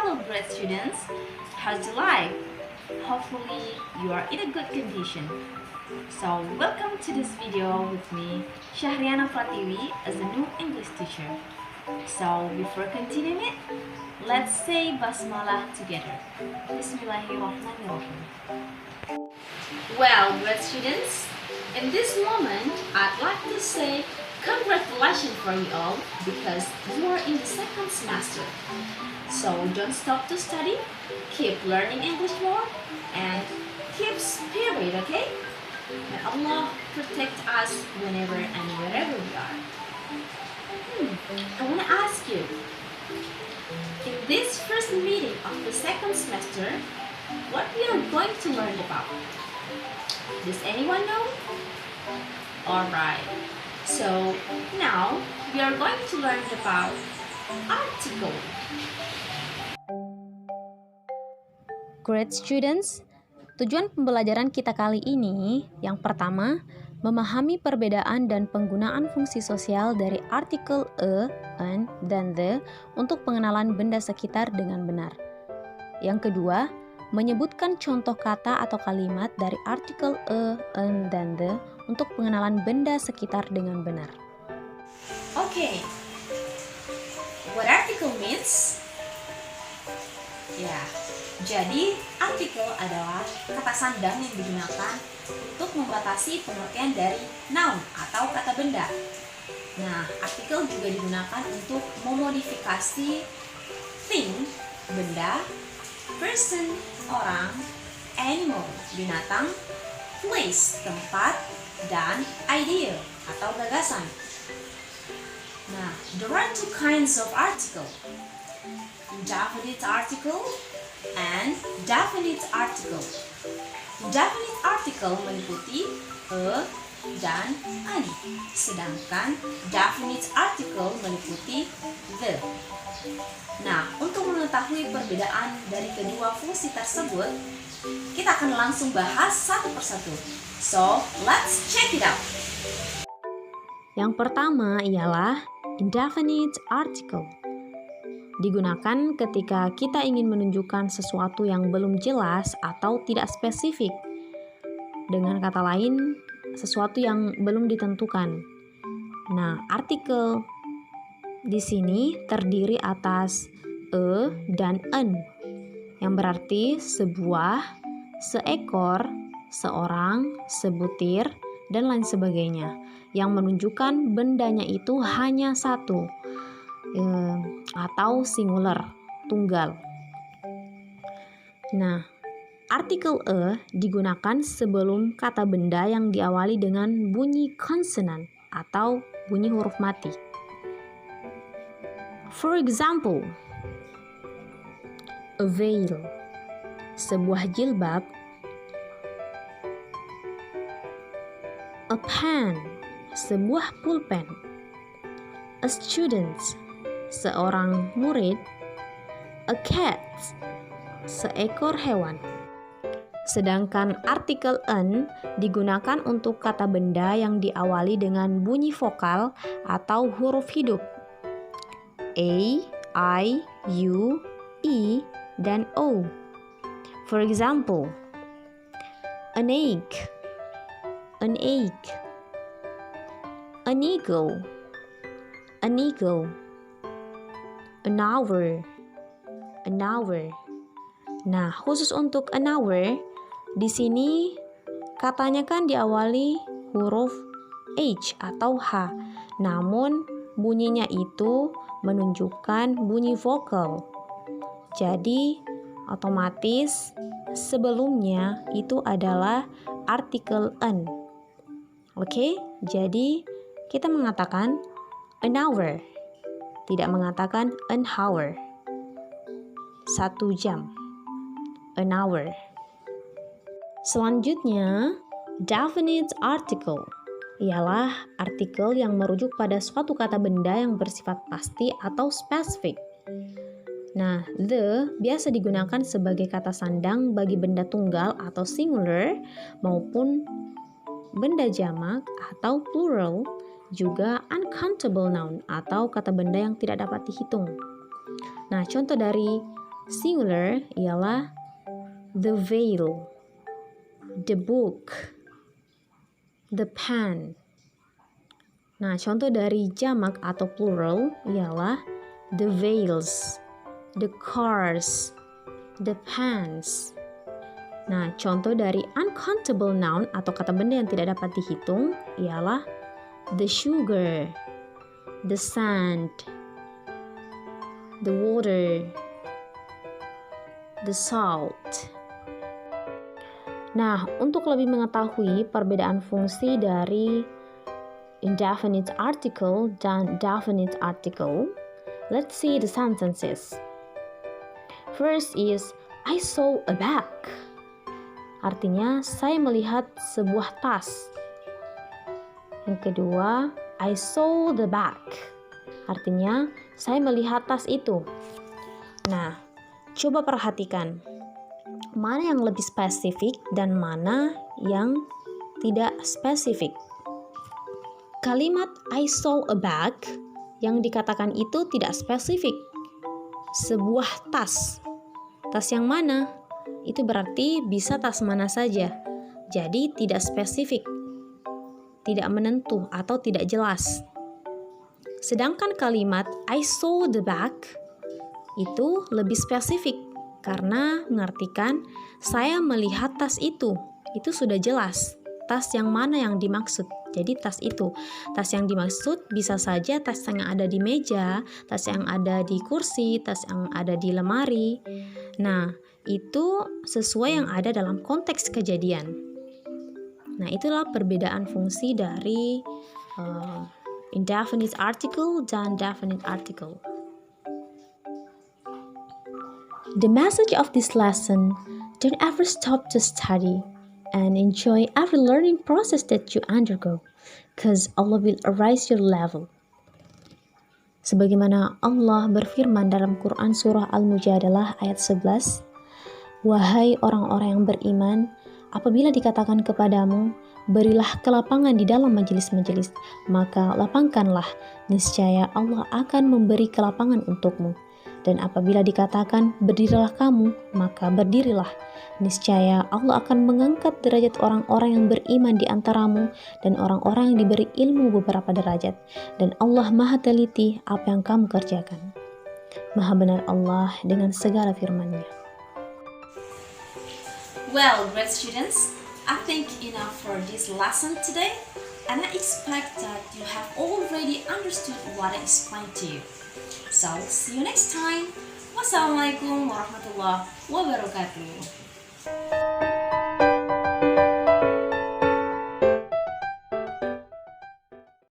Hello grade students, how's your life? Hopefully you are in a good condition. So welcome to this video with me, Syahriana Pratiwi, as a new English teacher. So before continuing it, let's say Basmalah together. Bismillahirrahmanirrahim. Well, grade students, in this moment, I'd like to say congratulations for you all because you are in the second semester. So don't stop to study, keep learning English more, and keep spirit, okay? May Allah protect us whenever and wherever we are. I want to ask you, in this first meeting of the second semester, what we are going to learn about? Does anyone know? Alright, so now we are going to learn about article. Great students, tujuan pembelajaran kita kali ini yang pertama, memahami perbedaan dan penggunaan fungsi sosial dari artikel an, dan the untuk pengenalan benda sekitar dengan benar. Yang kedua, menyebutkan contoh kata atau kalimat dari artikel an, dan the untuk pengenalan benda sekitar dengan benar. Okay, what article means? Jadi artikel adalah kata sandang yang digunakan untuk membatasi pengertian dari noun atau kata benda. Nah, artikel juga digunakan untuk memodifikasi thing, benda, person, orang, animal, binatang, place, tempat, dan idea atau gagasan. Nah, there are two kinds of article. Indefinite article and definite article. Definite article meliputi a dan an, sedangkan definite article meliputi the. Nah, untuk mengetahui perbedaan dari kedua fungsi tersebut, kita akan langsung bahas satu persatu. So, let's check it out. Yang pertama ialah indefinite article. Digunakan ketika kita ingin menunjukkan sesuatu yang belum jelas atau tidak spesifik. Dengan kata lain, sesuatu yang belum ditentukan. Nah, artikel di sini terdiri atas a dan an, yang berarti sebuah, seekor, seorang, sebutir, dan lain sebagainya, yang menunjukkan bendanya itu hanya satu, atau singular, tunggal. Nah, artikel a digunakan sebelum kata benda yang diawali dengan bunyi konsonan atau bunyi huruf mati. For example, a veil, sebuah jilbab. A pen, sebuah pulpen. A student, seorang murid. A cat, seekor hewan. Sedangkan artikel an digunakan untuk kata benda yang diawali dengan bunyi vokal atau huruf hidup. A, I, U, E, dan O. For example, an egg, an egg. An eagle, an eagle. An hour, an hour. Nah, khusus untuk an hour, di sini katanya kan diawali huruf H atau H. Namun bunyinya itu menunjukkan bunyi vokal. Jadi otomatis sebelumnya itu adalah artikel an. Oke, jadi kita mengatakan an hour, tidak mengatakan an hour. 1 jam, an hour. Selanjutnya, definite article ialah artikel yang merujuk pada suatu kata benda yang bersifat pasti atau spesifik. Nah, the biasa digunakan sebagai kata sandang bagi benda tunggal atau singular maupun benda jamak atau plural, juga uncountable noun atau kata benda yang tidak dapat dihitung. Nah, contoh dari Singular ialah the veil, the book, the pen. Nah, contoh dari jamak atau plural ialah the veils, the cars, the pens. Nah, contoh dari uncountable noun atau kata benda yang tidak dapat dihitung ialah the sugar, the sand, the water, the salt. Nah, untuk lebih mengetahui perbedaan fungsi dari indefinite article dan definite article, let's see the sentences. First is, I saw a bag. Artinya, saya melihat sebuah tas. Yang kedua, I saw the bag. Artinya, saya melihat tas itu. Nah, coba perhatikan. Mana yang lebih spesifik dan mana yang tidak spesifik. Kalimat I saw a bag yang dikatakan itu tidak spesifik. Sebuah tas. Tas yang mana? Itu berarti bisa tas mana saja. Jadi tidak spesifik. Tidak menentu atau tidak jelas. Sedangkan kalimat I saw the bag itu lebih spesifik karena mengartikan saya melihat tas itu. Itu sudah jelas. Tas yang mana yang dimaksud. Jadi tas itu. Tas yang dimaksud bisa saja tas yang ada di meja, tas yang ada di kursi, tas yang ada di lemari. Nah, itu sesuai yang ada dalam konteks kejadian. Nah, itulah perbedaan fungsi dari indefinite article dan definite article. The message of this lesson, don't ever stop to study and enjoy every learning process that you undergo, because Allah will raise your level. Sebagaimana Allah berfirman dalam Quran surah Al-Mujadalah ayat 11, wahai orang-orang yang beriman, apabila dikatakan kepadamu, berilah kelapangan di dalam majelis-majelis, maka lapangkanlah, niscaya Allah akan memberi kelapangan untukmu. Dan apabila dikatakan, berdirilah kamu, maka berdirilah. Niscaya Allah akan mengangkat derajat orang-orang yang beriman di antaramu dan orang-orang yang diberi ilmu beberapa derajat. Dan Allah maha teliti apa yang kamu kerjakan. Maha benar Allah dengan segala firman-Nya. Well, great students, I think enough for this lesson today. And I expect that you have already understood what I explained to you. So, see you next time. Wassalamualaikum warahmatullahi wabarakatuh.